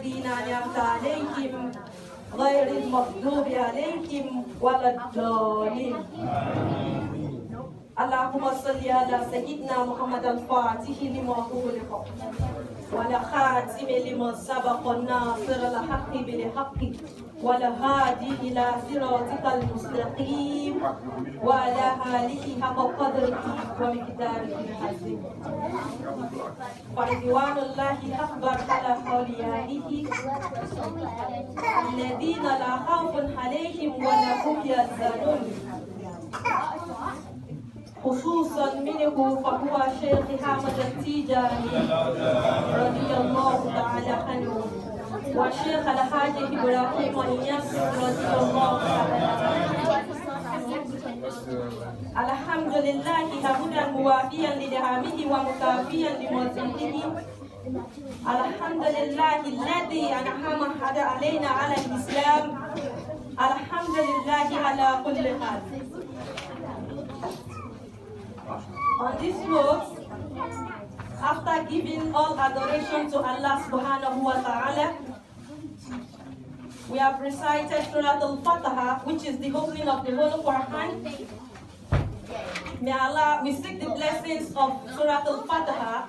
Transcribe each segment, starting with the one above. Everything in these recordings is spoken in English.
الذين أنعمت عليهم غير المغضوب عليهم ولا الضالين. اللهم صل على سيدنا محمد الفاتح لما أغلق والخاتم لما سبق الناصر الحق بالحق والهادي إلى صراطك المستقيم وعلى آله حق قدره ومقداره العظيم. فرضوان الله أكبر على أوليائه الذين لا خوف عليهم ولا هم يحزنون، خصوصا منه فهو شيخ أحمد التجاني رضي الله تعالى عنه، والشيخ الحاج إبراهيم إياس رضي الله تعالى عنه. الحمد لله حمدا موافيا لنعمه ومكافيا لمزيده. الحمد لله الذي أنعم علينا على الإسلام. الحمد لله على كل حال. On this note, after giving all adoration to Allah subhanahu wa ta'ala, we have recited Surah Al-Fatiha, which is the opening of the Holy Quran. May Allah, we seek the blessings of Surah Al-Fatiha,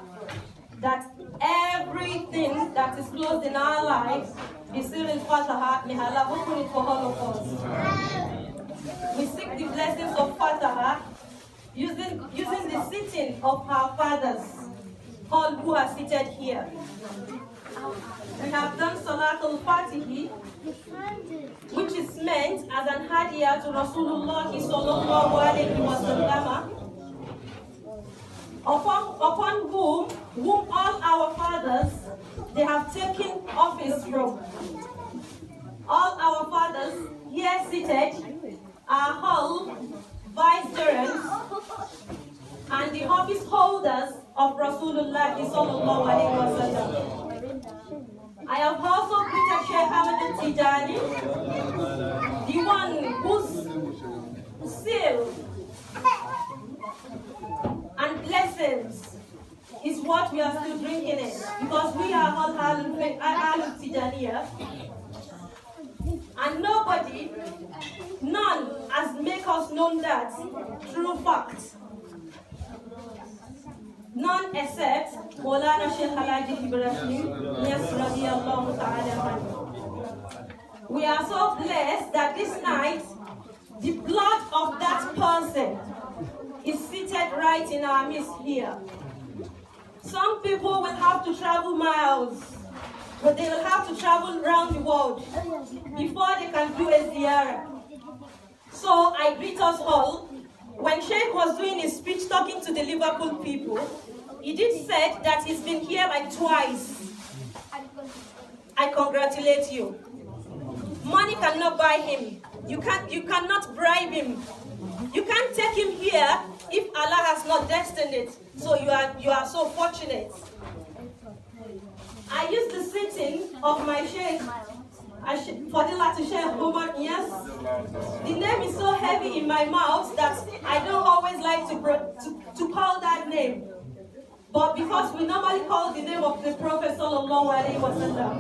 that everything that is closed in our lives is still in Fatiha. May Allah open it for all of us. We seek the blessings of Fatiha using the sitting of our fathers, all who are seated here. We have done Salatul Fatihi, which is meant as an hadiyah to Rasulullah sallallahu alayhi wa sallam, upon whom all our fathers, they have taken office from. All our fathers here seated are all vicegerents and the office holders of Rasulullah sallallahu alayhi wa sallam. I have also greeted Sheikh Ahmad Tijani, the one whose seal and blessings is what we are still drinking in, because we are all Ahlul Tijaniya, and none has made us know that true fact. None except Maulana Sheikh Alhaji Ibrahim, yes, radiyallahu ta'ala anhu. We are so blessed that this night, the blood of that person is seated right in our midst here. Some people will have to travel miles, but they will have to travel around the world before they can do a ziyarah. So I greet us all. When Sheikh was doing his speech talking to the Liverpool people, he did said that he's been here like twice. I congratulate you. Money cannot buy him. You cannot bribe him. You can't take him here if Allah has not destined it. So you are so fortunate. I use the sitting of my Sheikh, Fadila to Sheikh Umar, yes. The name is so heavy in my mouth that I don't always like to call that name. But because we normally call the name of the Prophet sallallahu alaihi wasallam,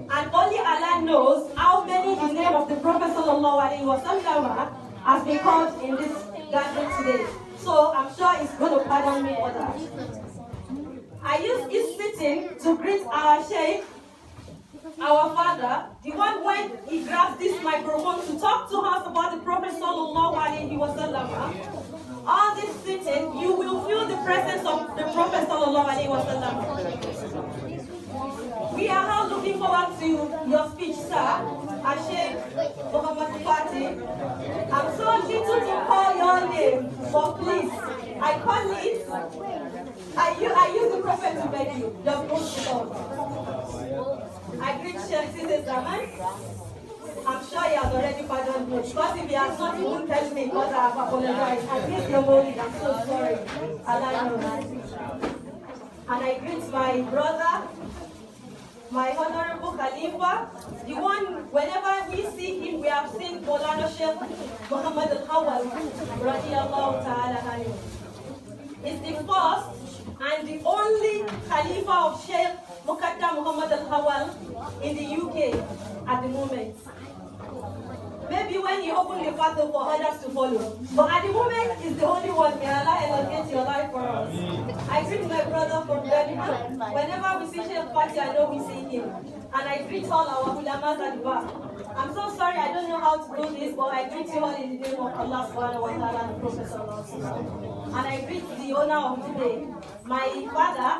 and only Allah knows how many the name of the Prophet sallallahu alaihi wasallam has been called in this gathering today. So I'm sure he's going to pardon me for that. I use his sitting to greet our Sheikh, our father, the one when he grabs this microphone to talk to us about the Prophet sallallahu alaihi wasallam. All this sitting, you will feel the presence of the Prophet sallallahu alaihi wasallam. We are all looking forward to your speech, sir, Sheikh Muhammad Fati. I'm so little to call your name, but please, I call it. I use the Prophet to beg you. Just go to God. I greet Sheikh Sayidda Hamdala. I'm sure he has already pardoned me. Because if he has not, he won't tell me because I have apologized. I greet your Mawlid. I'm so sorry. Allah knows. And I greet my brother, my honorable Khalifa, the one, whenever we see him, we have seen Maulana Sheikh Muhammad Al-Awwal, radiyallahu ta'ala anhu. It's the first and the only Khalifa of Sheikh Muqadamma Muhammad al-Hawal in the UK at the moment. Maybe when you open the battle for others to follow. But at the moment, he's the only one. May Allah elongate your life for us. I greet my brother from Birmingham. Whenever we see Sheikh Party, I know we see him. And I greet all our ulamas at the back. I'm so sorry, I don't know how to do this, but I greet you all in the name of Allah subhanahu wa ta'ala and the Prophet sallallahu alaihi wasallam. And I greet the owner of today, my father.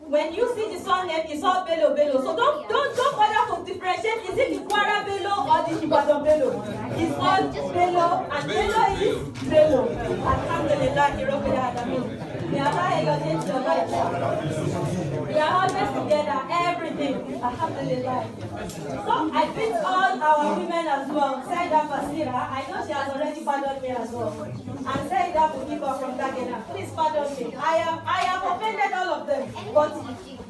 When you see the son name, it's all Bello Bello. So don't bother to differentiate. Is it the Kwara Bello or the Ibadan Bello? It's all Bello, and Bello is Bello. Alhamdulillah, Rabbil Alamin. May Allah elevate your life. We are always together, everything. Alhamdulillah. So I greet all our women as well. Sayidda Basira, I know she has already pardoned me as well. And Sayidda Mukiba from Dagena, please pardon me. I have offended all of them, but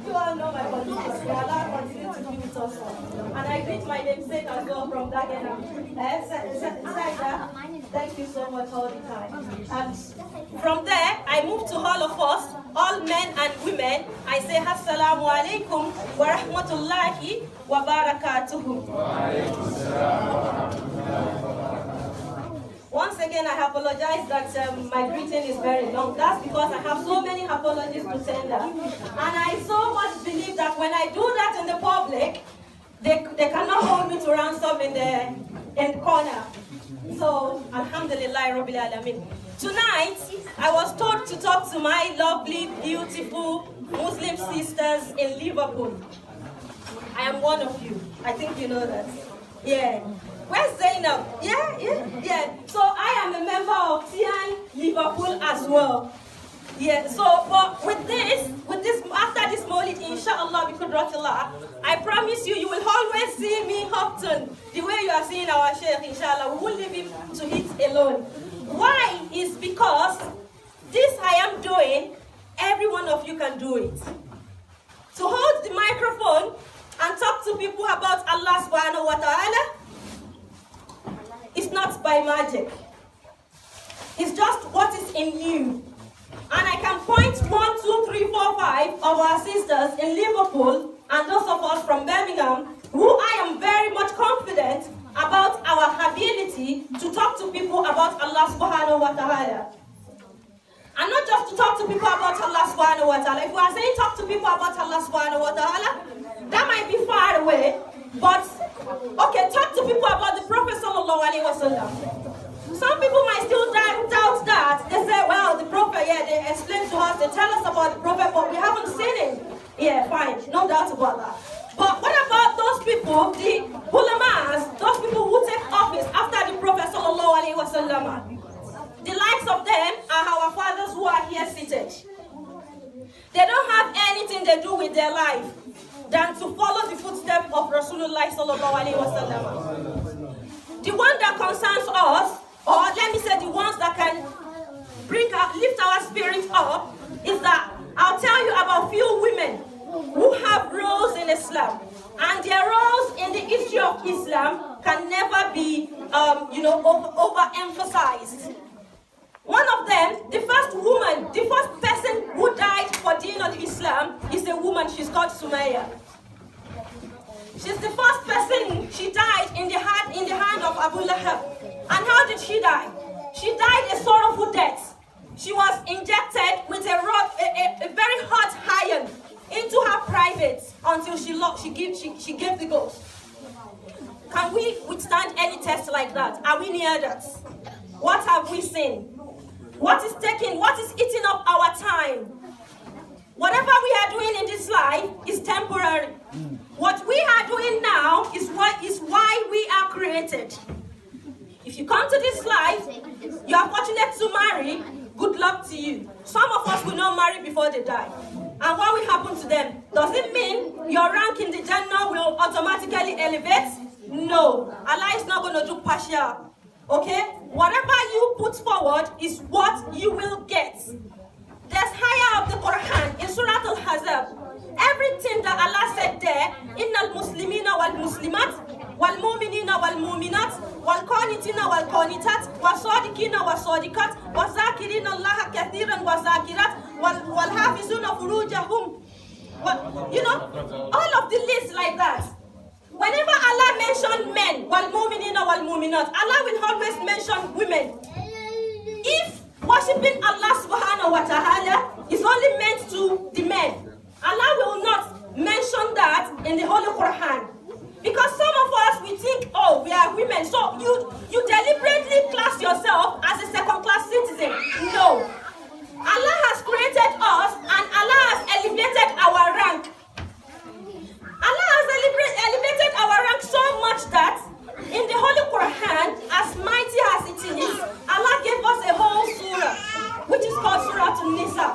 you all know my condition. May Allah continue to be with us all. And I greet my namesake as well from Dagena. Sayidda, thank you so much all the time. And from there, I move to all of us, all men and women. I say Assalamu alaikum wa rahmatullahi wa barakatuhu. Once again, I apologize that my greeting is very long. That's because I have so many apologies to tender. And I so much believe that when I do that in the public, they cannot hold me to ransom in the corner. So, Alhamdulillah, Rabbil Alamin. Tonight, I was told to talk to my lovely, beautiful Muslim sisters in Liverpool. I am one of you. I think you know that. Yeah. Where's Zainab? Yeah. So I am a member of TN Liverpool as well. Yeah. So, but with this, after this Mawlid, inshallah, we could I promise you, you will always see me often. The way you are seeing our Sheikh, inshallah, we will leave him to it alone. Why? Is because this I am doing, every one of you can do it. To hold the microphone and talk to people about Allah subhanahu wa ta'ala, it's not by magic. It's just what is in you. And I can point 1, 2, 3, 4, 5 of our sisters in Liverpool and those of us from Birmingham who I am very much confident about our ability to talk to people about Allah subhanahu wa ta'ala. And not just to talk to people about Allah subhanahu wa ta'ala. If we are saying talk to people about Allah subhanahu wa ta'ala, that might be far away. But, okay, talk to people about the Prophet sallallahu alaihi wasallam. Some people might still doubt that. They say, well, the Prophet, yeah, they explain to us, they tell us about the Prophet, but we haven't seen him. Yeah, fine, no doubt about that. But what about those people, the ulamas, those people who take office after the Prophet sallallahu alaihi wasallam? The likes of them are our fathers who are here seated. They don't have anything they do with their life than to follow the footsteps of Rasulullah sallallahu alaihi wasallam. The one that concerns us, or let me say the ones that can lift our spirit up, is that I'll tell you about few women who have roles in Islam, and their roles in the history of Islam can never be, overemphasized. One of them, the first woman, the first person who died for Deen al-Islam is a woman. She's called Sumaya. She's the first person. She died in the hand of Abu Lahab. And how did she die? She died a sorrowful death. She was injected with a very hot iron into her private until she gave the ghost. Can we withstand any test like that? Are we near that? What have we seen? What is eating up our time? Whatever we are doing in this life is temporary. What we are doing now is why we are created. If you come to this life, you are fortunate to marry, good luck to you. Some of us will not marry before they die. And what will happen to them? Does it mean your rank in the Jannah will automatically elevate? No. Allah is not going to do partial. Okay? Whatever you put forward is what you will get. There's higher of the Quran in Surah Al-Hazab. Everything that Allah said there, Innal Muslimina wal Muslimat, wal Mu'minina wal Mu'minat, wal Qanitina wal Qanitat, wal Sadiqina wal Sadiqat, wal Zakirina Allah kathiran wal Zakirat, وَالْحَافِظُونَ فُرُوجَهُمْ. You know, all of the lists like that. Whenever Allah mentions men, وَالْمُؤْمِنِينَ وَالْمُؤْمِنَاتِ, Allah will always mention women. If worshipping Allah subhanahu wa ta'ala is only meant to the men, Allah will not mention that in the Holy Quran. Because some of us, we think, oh, we are women, so you deliberately class yourself as a second-class citizen. No. Allah has created us and Allah has elevated our rank. Allah has elevated our rank so much that in the Holy Quran, as mighty as it is, Allah gave us a whole surah, which is called Surah An-Nisa.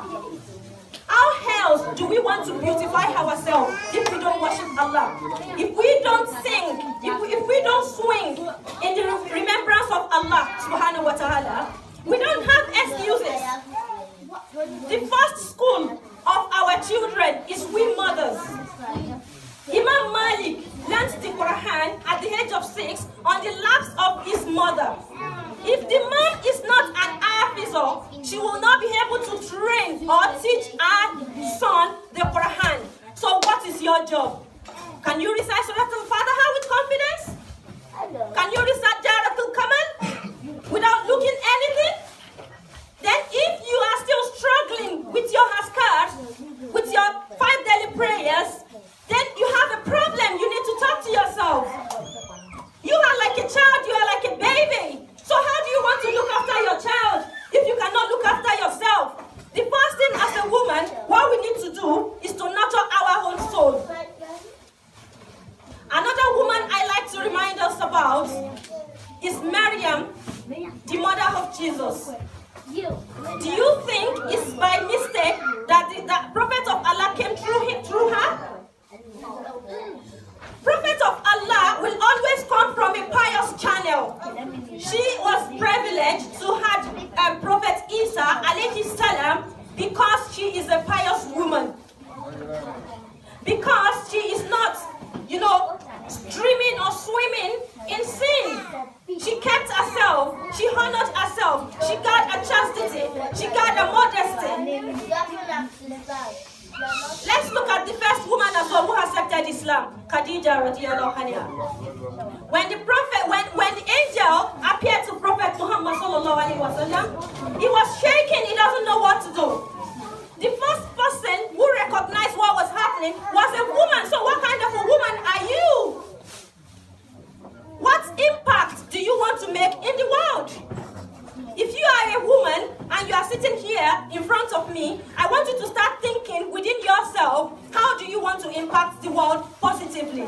How else do we want to beautify ourselves if we don't worship Allah? If we don't sing, if we don't swing in the remembrance of Allah subhanahu wa ta'ala, we don't have excuses. The first school of our children is we mothers. Imam Malik learned the Quran at the age of 6 on the laps of his mother. If the mom is not an officer, she will not be able to train or teach her son the Quran. So what is your job? Can you recite Surah Al-Fatiha with confidence? Can you recite Jaratul Kamal without looking anything? Then if you are still struggling with your haskars, with your 5 daily prayers, then you have a problem. You need to talk to yourself. You are like a child, you are like a baby. So how do you want to look after your child if you cannot look after yourself? The first thing as a woman, what we need to do is to nurture our own soul. Another woman I like to remind us about is Maryam, the mother of Jesus. Do you think it's by mistake that the prophet of Allah came through her? Prophet of Allah will always come from a pious channel. She was privileged to have Prophet Isa alayhi salam because she is a pious woman. Because she is not, streaming or swimming in sin. She kept herself, she honored herself, she got a chastity, she got a modesty. Let's look at the first woman as well who accepted Islam, Khadija radiyallahu anha. When the angel appeared to Prophet Muhammad sallallahu alaihi wasallam, he was shaking, he doesn't know what to do. The first person who recognized what was happening was a woman. So what kind of a woman are you? What impact do you want to make in the world? If you are a woman and you are sitting here in front of me, I want you to start thinking within yourself, how do you want to impact the world positively?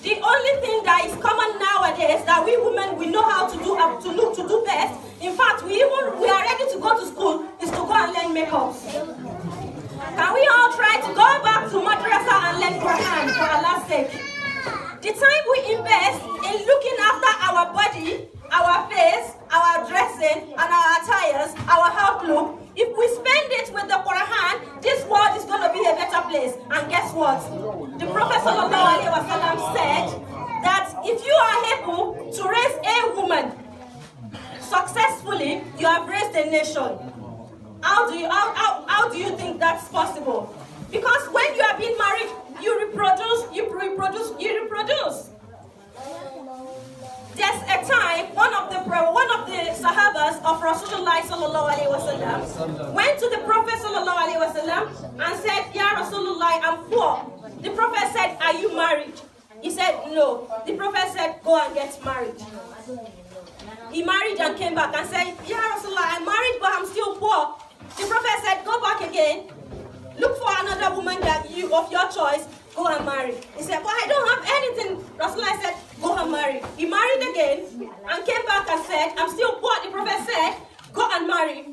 The only thing that is common nowadays that we women, we know how to do best. In fact, we are ready to go to school is to go and learn makeup. Can we all try to go back to madrasa and learn Quran for Allah's sake? The time we invest in looking after our body, our face, our dressing, and our attires, our outlook, if we spend it with the Quran, this world is going to be a better place. And guess what? The Prophet ﷺ said that if you are able to raise a woman successfully, you have raised a nation. How do you think that's possible? Because when you are being married, you reproduce. There's a time one of the Sahabas of Rasulullah sallallahu alaihi wasallam went to the Prophet sallallahu alaihi wasallam and said, "Ya Rasulullah, I'm poor." The Prophet said, "Are you married?" He said, "No." The Prophet said, "Go and get married." He married and came back and said, "Ya Rasulullah, I'm married but I'm still poor." The Prophet said, "Go back again. Look for another woman of your choice. Go and marry." He said, "But I don't have anything." Rasulullah said, "Go and marry." He married again and came back and said, "I'm still poor." The Prophet said, "Go and marry."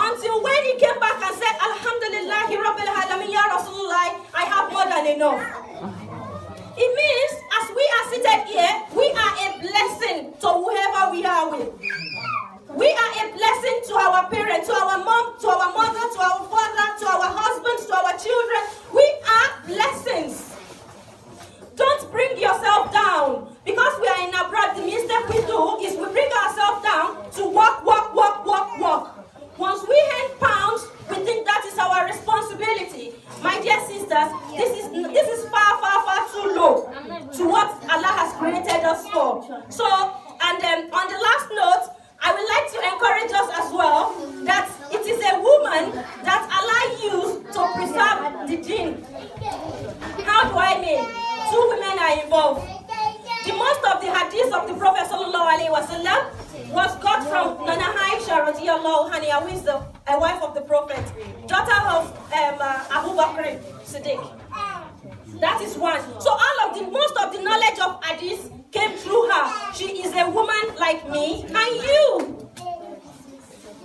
Until when he came back and said, "Alhamdulillahi Rabbil Alamin, Ya Rasulullah, I have more than enough." It means as we are seated here, we are a blessing to whoever we are with. We are a blessing to our parents, to our mom, to our mother, to our father, to our husbands, to our children. We are blessings. Don't bring yourself down. Because we are in abroad, the mistake we do is we bring ourselves down to walk. Once we hand are involved. The most of the hadiths of the Prophet ﷺ was got from Nana Aisha radiallahu anha, who is a wife of the Prophet, daughter of Abu Bakr Siddiq. That is one. So most of the knowledge of hadith came through her. She is a woman like me and you.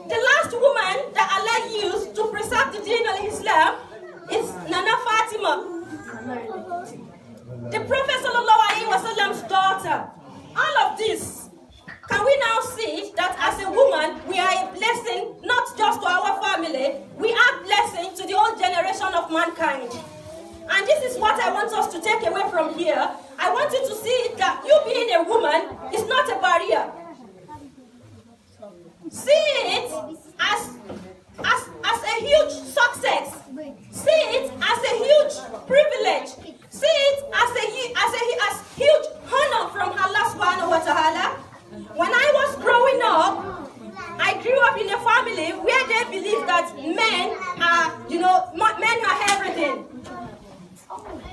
The last woman that Allah used to preserve the deen of Islam is Nana Fatima, the Prophet ﷺ's daughter. All of this, can we now see that as a woman, we are a blessing not just to our family, we are a blessing to the whole generation of mankind. And this is what I want us to take away from here. I want you to see that you being a woman is not a barrier. See it as a huge success. See it as a huge privilege. See it as huge honor from Allah subhanahu wa ta'ala. When I was growing up, I grew up in a family where they believe that men are everything.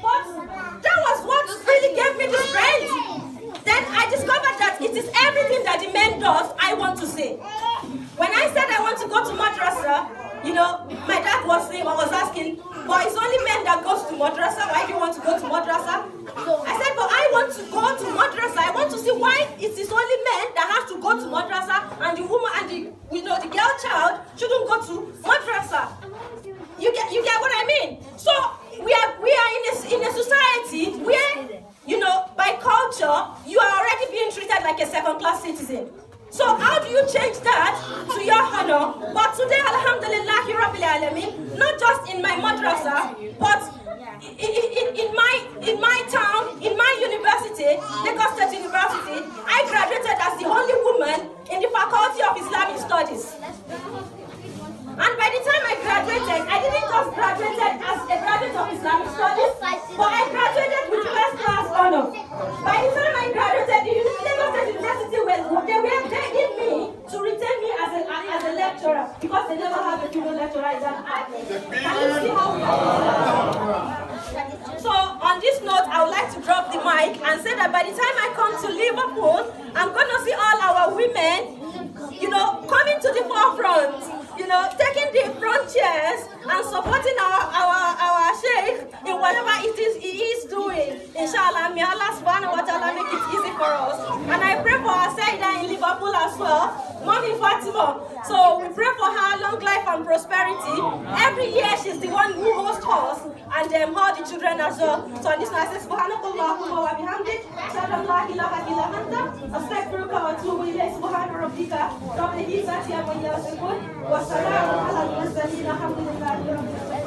But that was what really gave me the strength. Then I discovered that it is everything that the man does I want to say. When I said I want to go to madrasa, my dad was asking, but it's only men that goes to madrasa. Why do you want to go to madrasa? I said, but I want to go to madrasa. I want to see why it is only men that have to go to madrasa, and the woman and the girl child shouldn't go to madrasa. You get what I mean? So we are in a society where by culture you are already being treated like a second-class citizen. So how do you change that to your honor? But today, alhamdulillah, Rabbil Alameen, not just in my madrasa, but in my town, in my university, Lagos State University, I graduated as the only woman in the Faculty of Islamic Studies. And by the time I graduated, I didn't just graduate as a graduate of Islamic Studies, but I graduated with first class honor. By the time I graduated, the Lagos State University they were begging me to retain me as a lecturer because they never had a female lecturer in that art. Can you see how we are? So on this note, I would like to drop the mic and say that by the time I come to Liverpool, I'm going to see all our women, coming to the forefront. Taking the front chairs and supporting our sheikh in whatever it is he is doing. Inshallah, may Allah subhanahu wa ta'ala make it easy for us. And I pray for our Sayidda in Liverpool as well, Mommy Fatima. So we pray for her long life and prosperity. Every year she's the one who hosts us and all the children as well. So on this one I say, Subhanakallahumma wa bihamdik, ashhadu an la ilaha illa anta, astaghfiruka wa atubu ilayk, subhana rabbika, rabbil izzati amma yasifun, wa salamun ala al-mursalin, alhamdulillahi rabbil alamin.